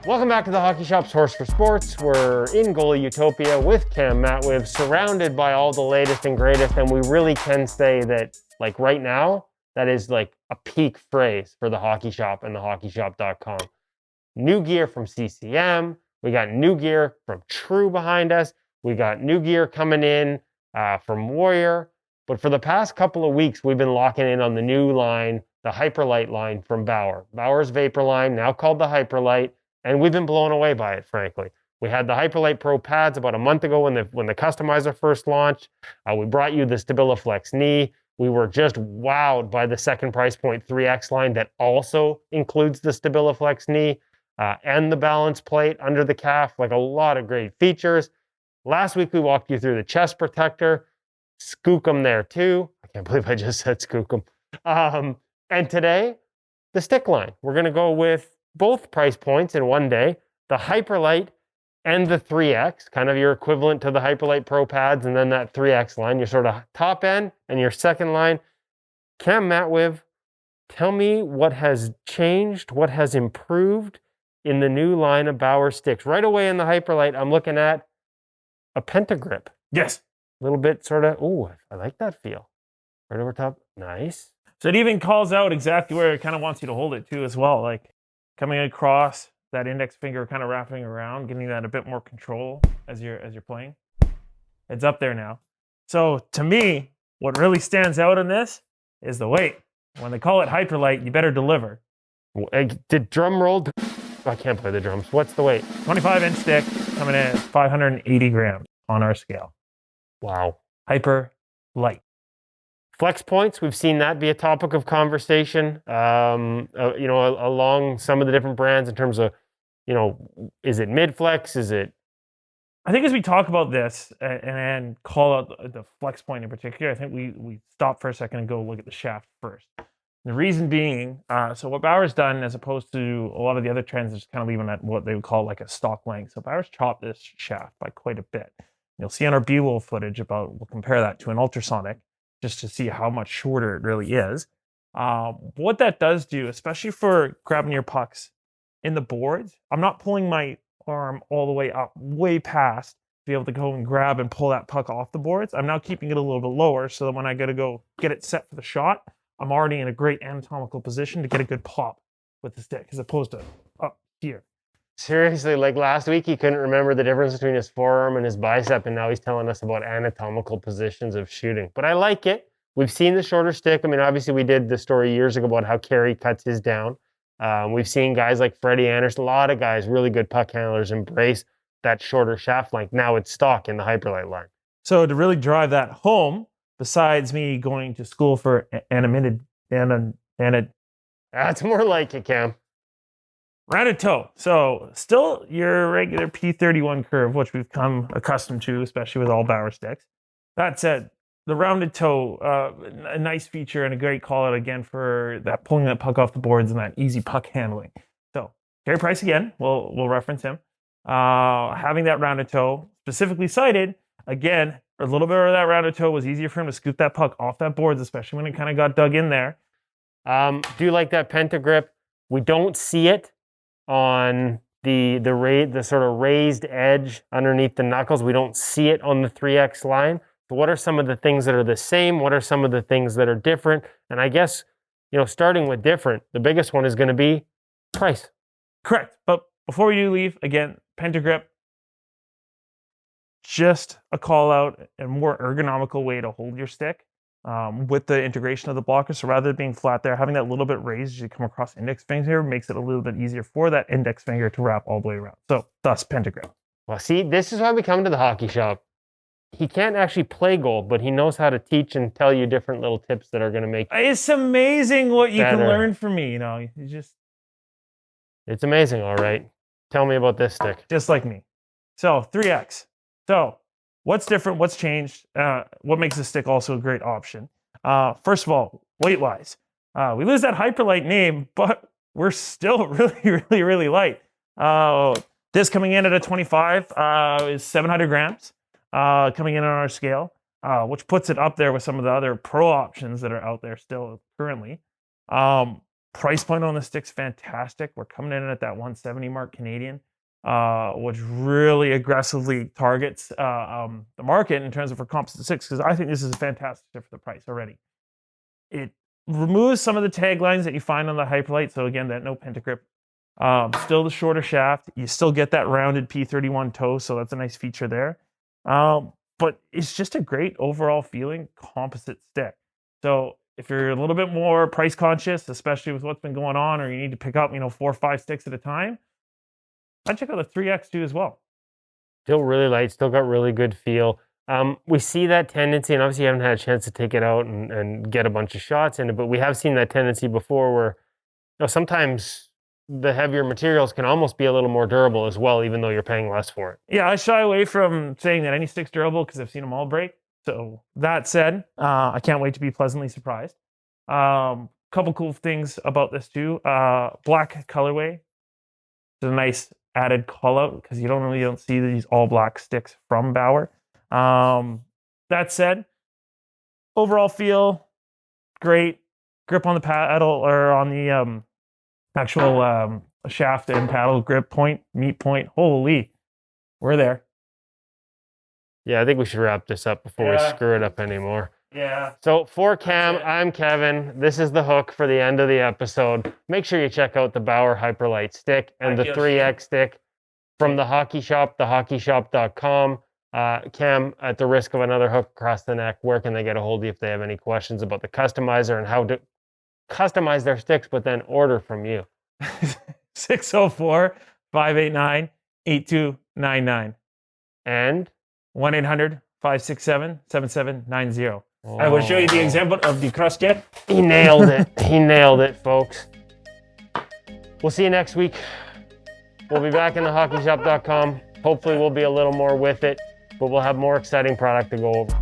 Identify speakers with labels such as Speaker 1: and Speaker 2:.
Speaker 1: Welcome back to the Hockey Shop's Horse for Sports. We're in goalie utopia with Cam Matwiv, surrounded by all the latest and greatest, and we really can say that, like right now, that is like a peak phrase for the Hockey Shop and thehockeyshop.com. New gear from CCM. We got new gear from True behind us. We got new gear coming in from Warrior. But for the past couple of weeks, we've been locking in on the new line, the Hyperlite line from Bauer. Bauer's Vapor line, now called the Hyperlite. And we've been blown away by it, frankly. We had the Hyperlite Pro pads about a month ago when the customizer first launched. We brought you the StabilaFlex knee. We were just wowed by the second price point 3X line that also includes the StabilaFlex knee and the balance plate under the calf, like a lot of great features. Last week, we walked you through the chest protector, Skookum there too. I can't believe I just said Skookum. And today, the stick line. We're going to go with both price points in one day, the Hyperlite and the 3X, kind of your equivalent to the Hyperlite Pro pads, and then that 3X line, your sort of top end and your second line. Cam Matwiv, tell me what has changed, what has improved in the new line of Bauer sticks. Right away in the Hyperlite, I'm looking at a PentaGrip.
Speaker 2: Yes.
Speaker 1: A little bit sort of, oh, I like that feel. Right over top, nice.
Speaker 2: So it even calls out exactly where it kind of wants you to hold it too as well. Like coming across that index finger, kind of wrapping around, giving you that a bit more control as you're playing. It's up there now. So to me, what really stands out in this is the weight. When they call it Hyperlite, you better deliver.
Speaker 1: Did drum roll? I can't play the drums. What's the weight?
Speaker 2: 25-inch stick coming in at 580 grams on our scale.
Speaker 1: Wow.
Speaker 2: Hyperlite.
Speaker 1: Flex points, we've seen that be a topic of conversation, along some of the different brands in terms of, is it mid-flex? Is it?
Speaker 2: I think as we talk about this and call out the flex point in particular, I think we stop for a second and go look at the shaft first. The reason being, so what Bauer's done as opposed to a lot of the other trends is kind of leaving at what they would call like a stock length. So Bauer's chopped this shaft by quite a bit. You'll see on our B-roll footage we'll compare that to an ultrasonic, just to see how much shorter it really is. What that does do, especially for grabbing your pucks in the boards, I'm not pulling my arm all the way up, way past, to be able to go and grab and pull that puck off the boards. I'm now keeping it a little bit lower so that when I got to go get it set for the shot, I'm already in a great anatomical position to get a good pop with the stick, as opposed to up here.
Speaker 1: Seriously, like last week, he couldn't remember the difference between his forearm and his bicep, and now he's telling us about anatomical positions of shooting. But I like it. We've seen the shorter stick. I mean, obviously, we did the story years ago about how Carey cuts his down. We've seen guys like Freddie Anderson, a lot of guys, really good puck handlers, embrace that shorter shaft length. Now it's stock in the Hyperlite line.
Speaker 2: So to really drive that home, besides me going to school for
Speaker 1: That's more like it, Cam.
Speaker 2: Rounded toe. So still your regular P31 curve, which we've come accustomed to, especially with all Bauer sticks. That said, the rounded toe, a nice feature and a great call out again for that pulling that puck off the boards and that easy puck handling. So Carey Price again, we'll reference him. Having that rounded toe specifically cited, again, a little bit of that rounded toe was easier for him to scoop that puck off that boards, especially when it kind of got dug in there.
Speaker 1: Do you like that PentaGrip? We don't see it on the sort of raised edge underneath the knuckles. We don't see it on the 3X line. So what are some of the things that are the same? What are some of the things that are different? And I guess, starting with different, the biggest one is going to be price.
Speaker 2: Correct. But before we do leave, again, PentaGrip, just a call out and more ergonomical way to hold your stick. With the integration of the blocker. So rather than being flat there, having that little bit raised as you come across index finger makes it a little bit easier for that index finger to wrap all the way around. So thus PentaGrip.
Speaker 1: Well, see, this is why we come to the Hockey Shop. He can't actually play goal, but he knows how to teach and tell you different little tips that are going to make
Speaker 2: It's amazing what you
Speaker 1: better.
Speaker 2: Can learn from me.
Speaker 1: It's amazing, all right. Tell me about this stick.
Speaker 2: Just like me. So 3X. So what's different? What's changed? What makes the stick also a great option? First of all, weight-wise. We lose that Hyperlite name, but we're still really light. This coming in at a 25 is 700 grams coming in on our scale, which puts it up there with some of the other pro options that are out there still currently. Price point on the stick's fantastic. We're coming in at that 170 mark Canadian, which really aggressively targets the market in terms of for composite sticks, because I think this is a fantastic stick for the price already. It removes some of the taglines that you find on the Hyperlite. So again, that no PentaGrip. Still the shorter shaft. You still get that rounded P31 toe, so that's a nice feature there. But it's just a great overall feeling composite stick. So if you're a little bit more price conscious, especially with what's been going on, or you need to pick up, 4 or 5 sticks at a time, I'd check out the 3X2 as well.
Speaker 1: Still really light, still got really good feel. We see that tendency, and obviously you haven't had a chance to take it out and get a bunch of shots in it, but we have seen that tendency before where sometimes the heavier materials can almost be a little more durable as well, even though you're paying less for it.
Speaker 2: Yeah, I shy away from saying that any stick's durable because I've seen them all break. So that said, I can't wait to be pleasantly surprised. Couple cool things about this too. Black colorway. It's a nice added call out because you don't see these all black sticks from Bauer. That said, overall feel great. Grip on the paddle or on the actual shaft and paddle grip point, meat point. Holy, we're there.
Speaker 1: Yeah, I think we should wrap this up before we screw it up anymore.
Speaker 2: Yeah.
Speaker 1: So for Cam, I'm Kevin. This is the hook for the end of the episode. Make sure you check out the Bauer Hyperlite stick and the 3X stick from the Hockey Shop, thehockeyshop.com. Cam, at the risk of another hook across the neck, where can they get a hold of you if they have any questions about the customizer and how to customize their sticks, but then order from you?
Speaker 2: 604-589-8299.
Speaker 1: And
Speaker 2: 1-800-567-7790. I will show you the example of the crust jet.
Speaker 1: He nailed it. He nailed it, folks. We'll see you next week. We'll be back in thehockeyshop.com. Hopefully we'll be a little more with it, but we'll have more exciting product to go over.